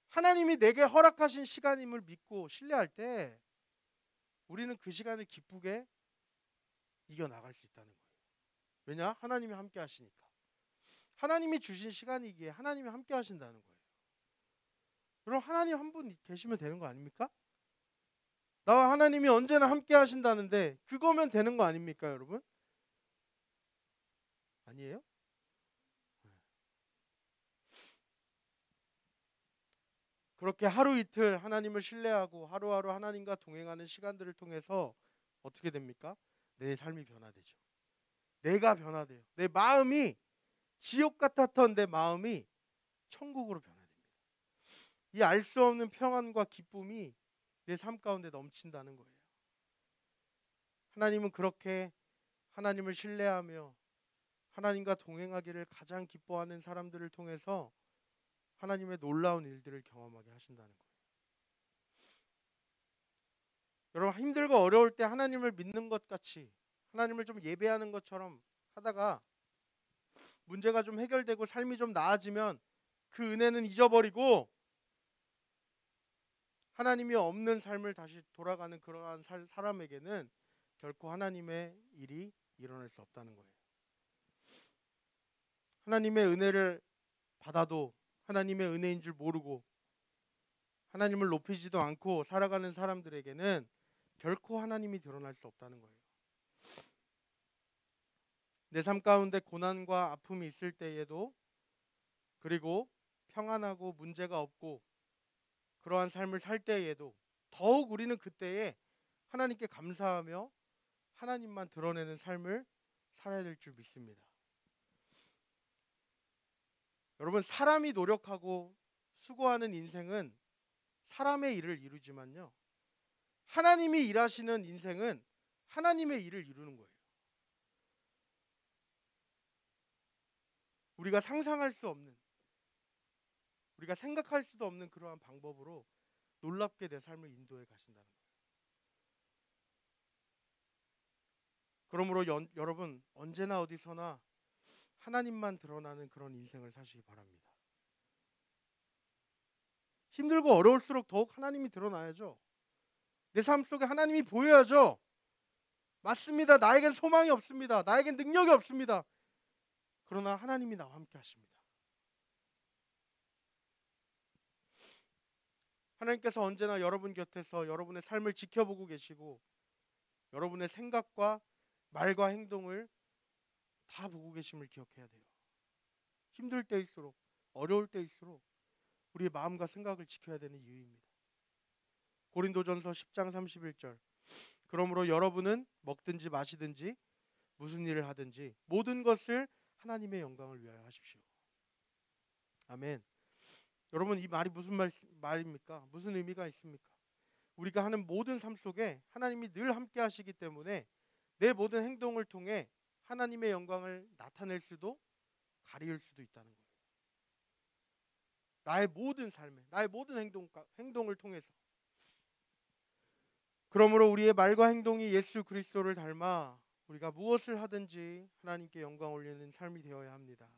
하나님이 내게 허락하신 시간임을 믿고 신뢰할 때 우리는 그 시간을 기쁘게 이겨나갈 수 있다는 거예요. 왜냐? 하나님이 함께 하시니까. 하나님이 주신 시간이기에 하나님이 함께 하신다는 거예요. 그럼 하나님 한 분 계시면 되는 거 아닙니까? 나와 하나님이 언제나 함께 하신다는데 그거면 되는 거 아닙니까, 여러분? 아니에요? 그렇게 하루 이틀 하나님을 신뢰하고 하루하루 하나님과 동행하는 시간들을 통해서 어떻게 됩니까? 내 삶이 변화되죠. 내가 변화돼요. 내 마음이 지옥 같았던 내 마음이 천국으로 변화됩니다. 이 알 수 없는 평안과 기쁨이 내 삶 가운데 넘친다는 거예요. 하나님은 그렇게 하나님을 신뢰하며 하나님과 동행하기를 가장 기뻐하는 사람들을 통해서 하나님의 놀라운 일들을 경험하게 하신다는 거예요. 여러분, 힘들고 어려울 때 하나님을 믿는 것 같이 하나님을 좀 예배하는 것처럼 하다가 문제가 좀 해결되고 삶이 좀 나아지면 그 은혜는 잊어버리고 하나님이 없는 삶을 다시 돌아가는 그러한 사람에게는 결코 하나님의 일이 일어날 수 없다는 거예요. 하나님의 은혜를 받아도 하나님의 은혜인 줄 모르고 하나님을 높이지도 않고 살아가는 사람들에게는 결코 하나님이 드러날 수 없다는 거예요. 내 삶 가운데 고난과 아픔이 있을 때에도, 그리고 평안하고 문제가 없고 그러한 삶을 살 때에도 더욱 우리는 그때에 하나님께 감사하며 하나님만 드러내는 삶을 살아야 될 줄 믿습니다. 여러분, 사람이 노력하고 수고하는 인생은 사람의 일을 이루지만요, 하나님이 일하시는 인생은 하나님의 일을 이루는 거예요. 우리가 상상할 수 없는, 우리가 생각할 수도 없는 그러한 방법으로 놀랍게 내 삶을 인도해 가신다는 거예요. 그러므로 여러분, 언제나 어디서나 하나님만 드러나는 그런 인생을 사시기 바랍니다. 힘들고 어려울수록 더욱 하나님이 드러나야죠. 내 삶 속에 하나님이 보여야죠. 맞습니다. 나에겐 소망이 없습니다. 나에겐 능력이 없습니다. 그러나 하나님이 나와 함께 하십니다. 하나님께서 언제나 여러분 곁에서 여러분의 삶을 지켜보고 계시고 여러분의 생각과 말과 행동을 다 보고 계심을 기억해야 돼요. 힘들 때일수록, 어려울 때일수록 우리의 마음과 생각을 지켜야 되는 이유입니다. 고린도전서 10장 31절, 그러므로 여러분은 먹든지 마시든지 무슨 일을 하든지 모든 것을 하나님의 영광을 위하여 하십시오. 아멘. 여러분, 이 말이 무슨 말입니까? 무슨 의미가 있습니까? 우리가 하는 모든 삶 속에 하나님이 늘 함께 하시기 때문에 내 모든 행동을 통해 하나님의 영광을 나타낼 수도 가리울 수도 있다는 거예요. 나의 모든 삶에, 나의 모든 행동을 통해서. 그러므로 우리의 말과 행동이 예수 그리스도를 닮아 우리가 무엇을 하든지 하나님께 영광 올리는 삶이 되어야 합니다.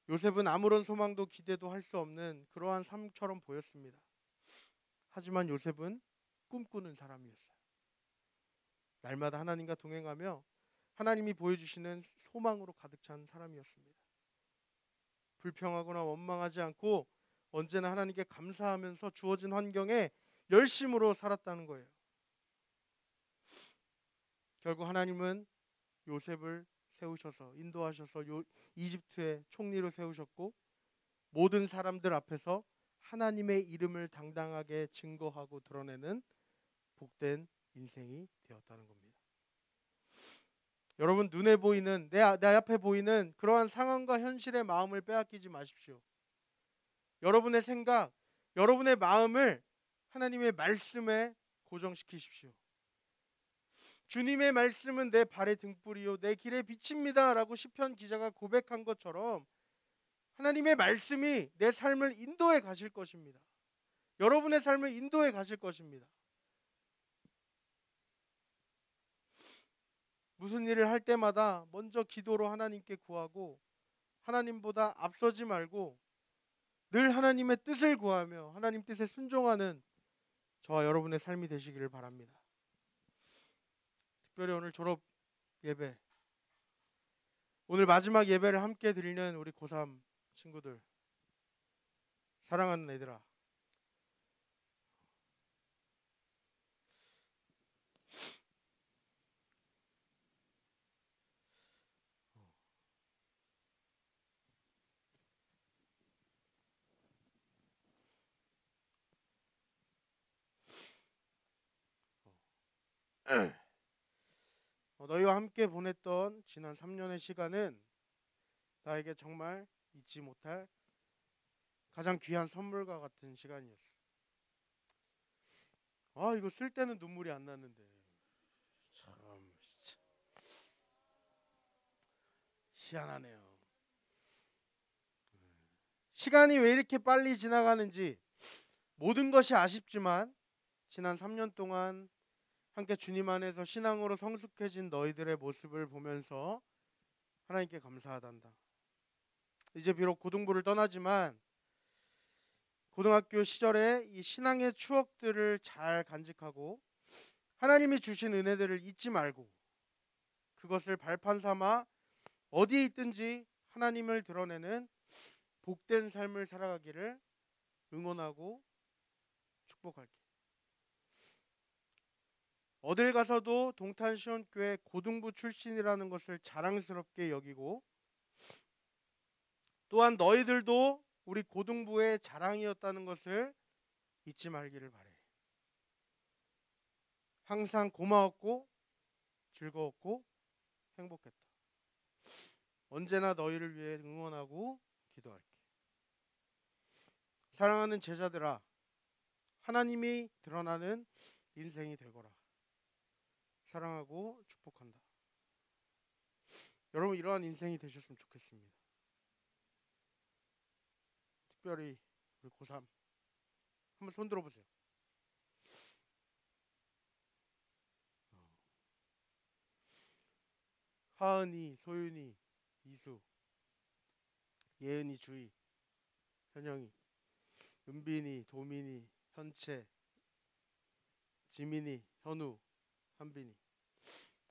요셉은 아무런 소망도 기대도 할 수 없는 그러한 삶처럼 보였습니다. 하지만 요셉은 꿈꾸는 사람이었어요. 날마다 하나님과 동행하며 하나님이 보여주시는 소망으로 가득 찬 사람이었습니다. 불평하거나 원망하지 않고 언제나 하나님께 감사하면서 주어진 환경에 열심으로 살았다는 거예요. 결국 하나님은 요셉을 세우셔서 인도하셔서 이집트의 총리로 세우셨고 모든 사람들 앞에서 하나님의 이름을 당당하게 증거하고 드러내는 복된 인생이 되었다는 겁니다. 여러분, 눈에 보이는 내 앞에 보이는 그러한 상황과 현실의 마음을 빼앗기지 마십시오. 여러분의 생각, 여러분의 마음을 하나님의 말씀에 고정시키십시오. 주님의 말씀은 내 발의 등불이요 내 길의 빛입니다 라고 시편 기자가 고백한 것처럼 하나님의 말씀이 내 삶을 인도해 가실 것입니다. 여러분의 삶을 인도해 가실 것입니다. 무슨 일을 할 때마다 먼저 기도로 하나님께 구하고 하나님보다 앞서지 말고 늘 하나님의 뜻을 구하며 하나님 뜻에 순종하는 저와 여러분의 삶이 되시기를 바랍니다. 특별히 오늘 졸업 예배 오늘 마지막 예배를 함께 드리는 우리 고3 친구들, 사랑하는 애들아, 너희와 함께 보냈던 지난 3년의 시간은 나에게 정말 잊지 못할 가장 귀한 선물과 같은 시간이었어. 이거 쓸 때는 눈물이 안 났는데 참 진짜 희한하네요. 시간이 왜 이렇게 빨리 지나가는지, 모든 것이 아쉽지만 지난 3년 동안 함께 주님 안에서 신앙으로 성숙해진 너희들의 모습을 보면서 하나님께 감사하단다. 이제 비록 고등부를 떠나지만 고등학교 시절에 이 신앙의 추억들을 잘 간직하고 하나님이 주신 은혜들을 잊지 말고 그것을 발판 삼아 어디에 있든지 하나님을 드러내는 복된 삶을 살아가기를 응원하고 축복할게. 어딜 가서도 동탄시온교회 고등부 출신이라는 것을 자랑스럽게 여기고, 또한 너희들도 우리 고등부의 자랑이었다는 것을 잊지 말기를 바래. 항상 고마웠고 즐거웠고 행복했다. 언제나 너희를 위해 응원하고 기도할게. 사랑하는 제자들아, 하나님이 드러나는 인생이 되거라. 사랑하고 축복한다. 여러분, 이러한 인생이 되셨으면 좋겠습니다. 특별히 우리 고3 한번 손 들어보세요. 하은이, 소윤이, 이수, 예은이, 주희, 현영이, 은빈이, 도민이, 현채, 지민이, 현우, 한빈이,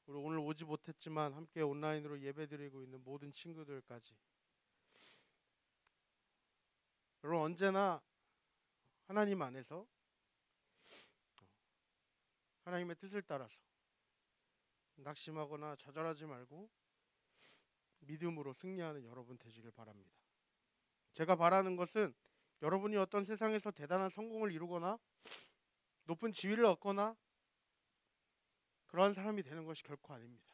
우리 오늘 오지 못했지만 함께 온라인으로 예배드리고 있는 모든 친구들까지, 여러분 언제나 하나님 안에서 하나님의 뜻을 따라서 낙심하거나 좌절하지 말고 믿음으로 승리하는 여러분 되시길 바랍니다. 제가 바라는 것은 여러분이 어떤 세상에서 대단한 성공을 이루거나 높은 지위를 얻거나 그러한 사람이 되는 것이 결코 아닙니다.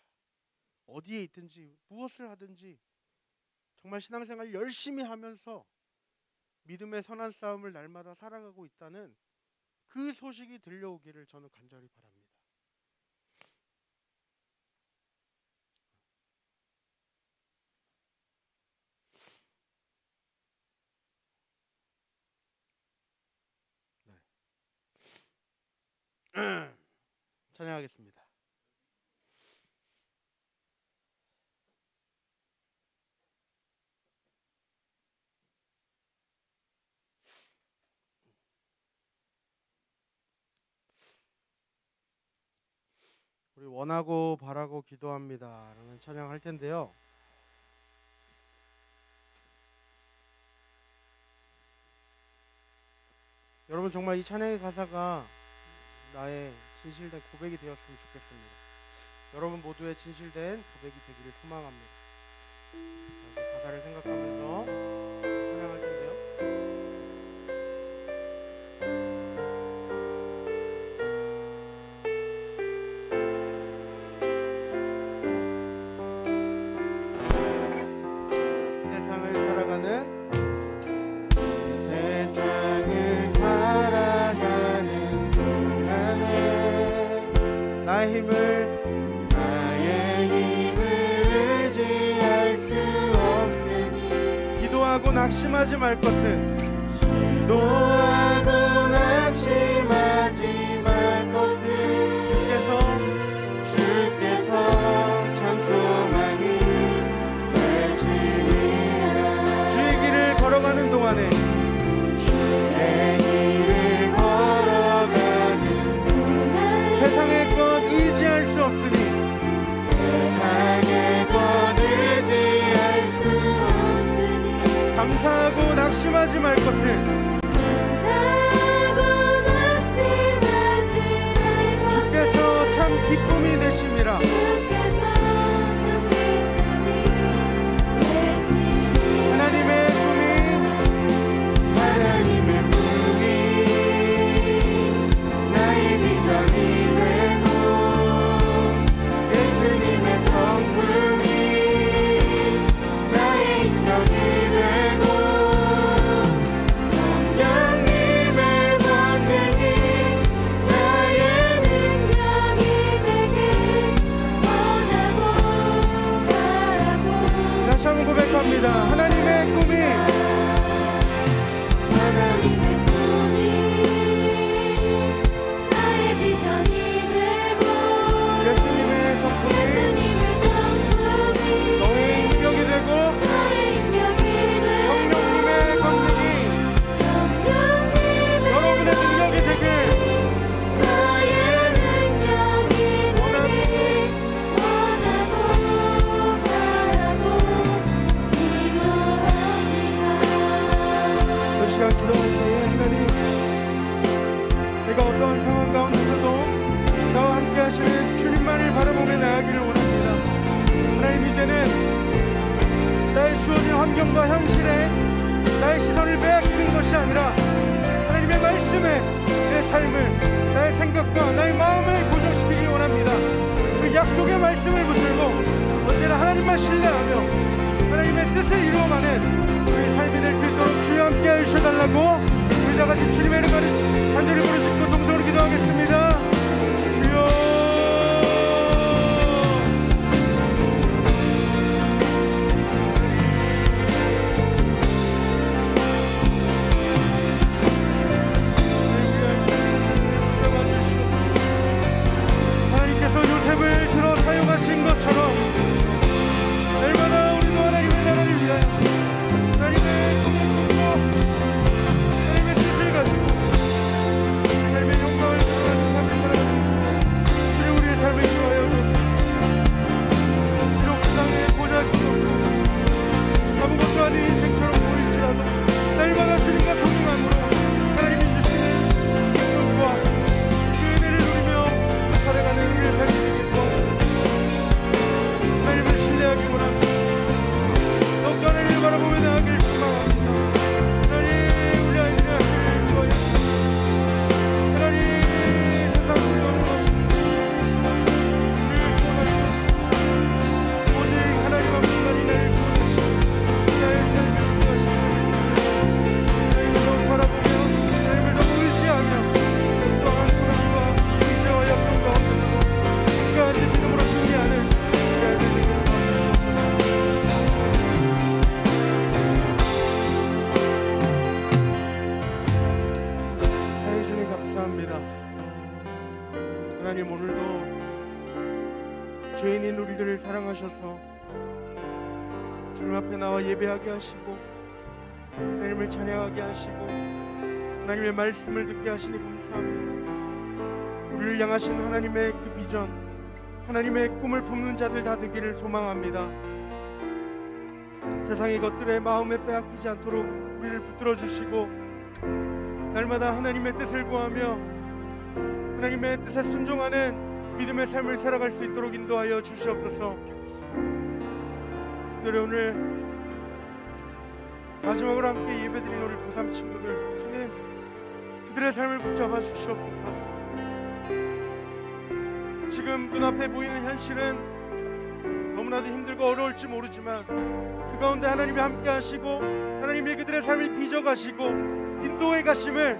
어디에 있든지 무엇을 하든지 정말 신앙생활 열심히 하면서 믿음의 선한 싸움을 날마다 살아가고 있다는 그 소식이 들려오기를 저는 간절히 바랍니다. 네. 찬양하겠습니다. 우리 원하고 바라고 기도합니다 라는 찬양할 텐데요, 여러분 정말 이 찬양의 가사가 나의 진실된 고백이 되었으면 좋겠습니다. 여러분 모두의 진실된 고백이 되기를 소망합니다. 가사를 생각하면서 찬양할 텐데요, 나의 힘을 의지할 수 없으니 기도하고 낙심하지 말 것은 기도하고 낙심하지 말 것은 주께서 참 소망이 되시리라. 주의 길을 걸어가는 동안에 주의 길을 걸어가는 동안에 세상의 것 의지할 수 없으니 세상의 것 의지 감사하고 낙심하지 말 것을 감사하고 낙심하지 말 것을 주께서 참 기쁨이 되심이라. 주께서 참 기쁨이 되시니 하나님의 하나님의 꿈이 나의 비전이 되고 예수님의 성품이 나의 인격이 되고 성령님의 권능이 나의 능력이 되길 원하고 바라고 다시 한번 고백합니다. 하나님의 꿈이 하나님의 꿈이 나의 비전이 되고 예수님의 성품이 예수님의 성품이 너의 인격이 되고 나의 인격이 되고 성령님의 권능이 성령님의 여러분의 능력이 되길 나의 능력이 되길 원하고 바라고 기도합니다. 그 시간 기도할 때에 하나님, 내가 어떠한 상황 가운데서도 나와 함께 하시는 주님만을 바라보며 나아가기를 원합니다. 하나님, 이제는 나의 주어진 환경과 현실에 나의 시선을 빼앗기는 것이 아니라 하나님의 말씀에 내 삶을, 나의 생각과 나의 마음을 고정시키기 원합니다. 그 약속의 말씀을 붙들고 언제나 하나님만 신뢰하며 하나님의 뜻을 이루어가는 우리 삶이 될 수 있도록 주여 함께 해주셔달라고 우리 다 같이 주님의 이름으로 간절히 부르짖고 동성으로 기도하겠습니다. 주여. 하나님께서 요셉을 들어 사용하신 것처럼 날마다 우리도 하나님의 나라를 위하여 하나님의 꿈을 꾸고 하나님의 뜻을 가지고 삶의 영광을 드러내는 삶을 살아가는 주님, 우리의 삶을 인도하여 비록 세상에 보잘것 없고 아무것도 아닌 인생처럼 보일지라도 날마다 주님과 동행함으로 하나님이 주시는 기쁨과 그 은혜를 누리며 살아가는 우리의 삶이 되길 도와주옵소서. 하나님을 신뢰하기 원합니다. 더욱더 하나님을 바라보며 나아가길 소망합니다. 하나님, 우리 아이들의 학교를 구하여 하나님, 세상 물건으로 우리를 구원하시고 오직 하나님 앞에만 나를 구원하시고 나의 삶을 구하시고 하나님을 더욱 바라보며 하나님을 더욱 의지하며 또한 하나님과 의지와 약속 가운데서도 끝까지 믿음으로 승리하는 우리 아이들 되기를 하나님, 주님 감사합니다. 하나님, 오늘도 죄인인 우리들을 사랑하셔서 주님 앞에 나와 예배하게 하시고 하나님을 찬양하게 하시고 하나님의 말씀을 듣게 하시니 감사합니다. 우리를 향하신 하나님의 그 비전, 하나님의 꿈을 품는 자들 다 되기를 소망합니다. 세상의 것들에 마음에 빼앗기지 않도록 우리를 붙들어 주시고 날마다 하나님의 뜻을 구하며 하나님의 뜻에 순종하는 믿음의 삶을 살아갈 수 있도록 인도하여 주시옵소서. 특별히 오늘 마지막으로 함께 예배드린 우리 고3 친구들, 주님, 그들의 삶을 붙잡아 주시옵소서. 지금 눈앞에 보이는 현실은 너무나도 힘들고 어려울지 모르지만 그 가운데 하나님이 함께 하시고 하나님이 그들의 삶을 빚어가시고 인도해 가심을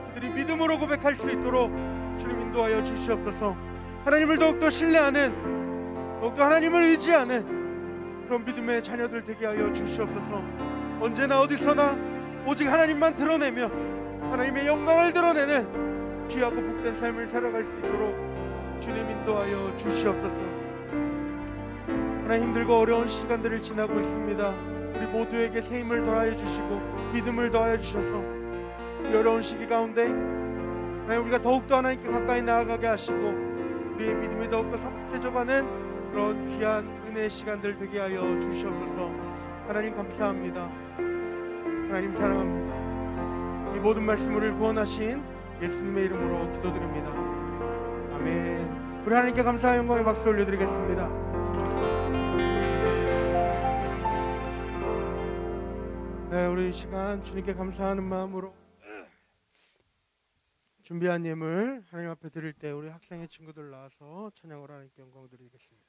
그들이 믿음으로 고백할 수 있도록 주님 인도하여 주시옵소서. 하나님을 더욱더 신뢰하는, 더욱더 하나님을 의지하는 그런 믿음의 자녀들 되게 하여 주시옵소서. 언제나 어디서나 오직 하나님만 드러내며 하나님의 영광을 드러내는 귀하고 복된 삶을 살아갈 수 있도록 주님 인도하여 주시옵소서. 하나님, 힘들고 어려운 시간들을 지나고 있습니다. 우리 모두에게 새 힘을 더하여 주시고 믿음을 더하여 주셔서 이 어려운 시기 가운데 하나님, 우리가 더욱더 하나님께 가까이 나아가게 하시고 우리의 믿음이 더욱더 성숙해져가는 그런 귀한 은혜의 시간들 되게 하여 주시옵소서. 하나님 감사합니다. 하나님 사랑합니다. 이 모든 말씀을 구원하신 예수님의 이름으로 기도드립니다. 아멘. 우리 하나님께 감사와 영광의 박수 올려드리겠습니다. 네, 우리 이 시간 주님께 감사하는 마음으로 준비한 예물 하나님 앞에 드릴 때 우리 학생의 친구들 나와서 찬양을 하나님께 영광 드리겠습니다.